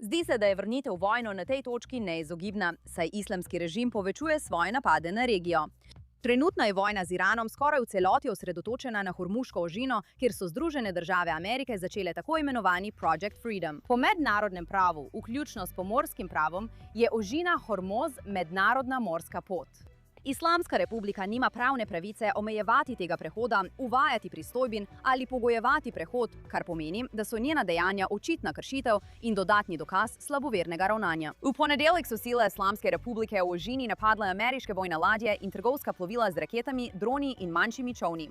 Zdi se, da je vrnitev vojno na tej točki neizogibna, saj islamski režim povečuje svoje napade na regijo. Trenutna je vojna z Iranom skoraj v celoti osredotočena na Hormuško ožino, kjer so Združene države Amerike začele tako imenovani Project Freedom. Po mednarodnem pravu, vključno s pomorskim pravom, je ožina Hormuz mednarodna morska pot. Islamska republika nima pravne pravice omejevati tega prehoda, uvajati pristojbin ali pogojevati prehod, kar pomeni, da so njena dejanja očitna kršitev in dodatni dokaz slabovernega ravnanja. V ponedeljek so sile Islamske republike v ožini napadle ameriške vojne ladje in trgovska plovila z raketami, droni in manjšimi čovni.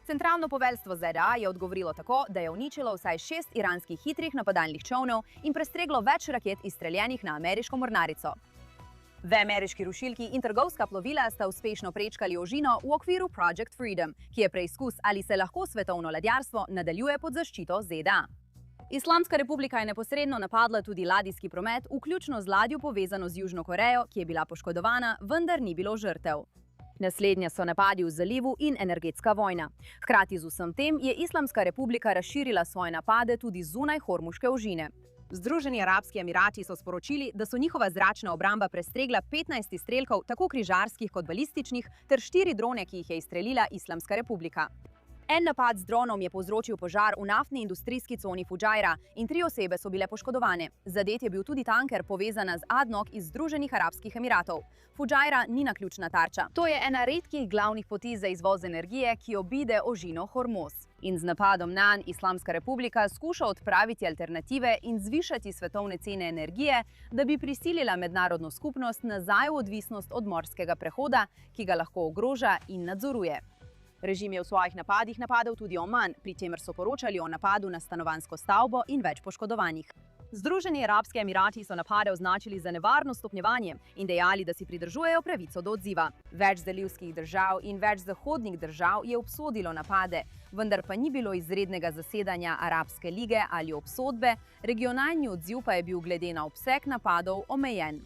Centralno poveljstvo ZDA je odgovorilo tako, da je uničilo vsaj 6 iranskih hitrih napadalnih čovnov in prestreglo več raket izstreljenih na ameriško mornarico. Dve ameriški rušilki in trgovska plovila sta uspešno prečkali ožino v okviru Project Freedom, ki je preizkus, ali se lahko svetovno ladjarstvo nadaljuje pod zaščito ZDA. Islamska republika je neposredno napadla tudi ladijski promet, vključno z ladjo povezano z Južno Korejo, ki je bila poškodovana, vendar ni bilo žrtev. Naslednja so napadi v zalivu in energetska vojna. Hkrati z vsem tem je Islamska republika razširila svoje napade tudi zunaj Hormuške ožine. Združeni arabski emirati so sporočili, da so njihova zračna obramba prestregla 15 izstrelkov, tako križarskih kot balističnih, ter 4 drone, ki jih je izstrelila Islamska republika. En napad z dronom je povzročil požar v naftni industrijski coni Fudžajra in 3 osebe so bile poškodovane. Zadet je bil tudi tanker povezana z ADNOC iz Združenih arabskih emiratov. Fudžajra ni naključna tarča. To je ena redkih glavnih poti za izvoz energije, ki obide ožino Hormuz. In z napadom nanj Islamska republika skuša odpraviti alternative in zvišati svetovne cene energije, da bi prisilila mednarodno skupnost nazaj v odvisnost od morskega prehoda, ki ga lahko ogroža in nadzoruje. Režim je v svojih napadih napadel tudi Oman, pri čemer so poročali o napadu na stanovanjsko stavbo in več poškodovanih. Združeni arabski emirati so napade označili za nevarno stopnjevanje in dejali, da si pridržujejo pravico do odziva. Več zalivskih držav in več zahodnih držav je obsodilo napade, vendar pa ni bilo izrednega zasedanja Arabske lige ali obsodbe, regionalni odziv pa je bil glede na obseg napadov omejen.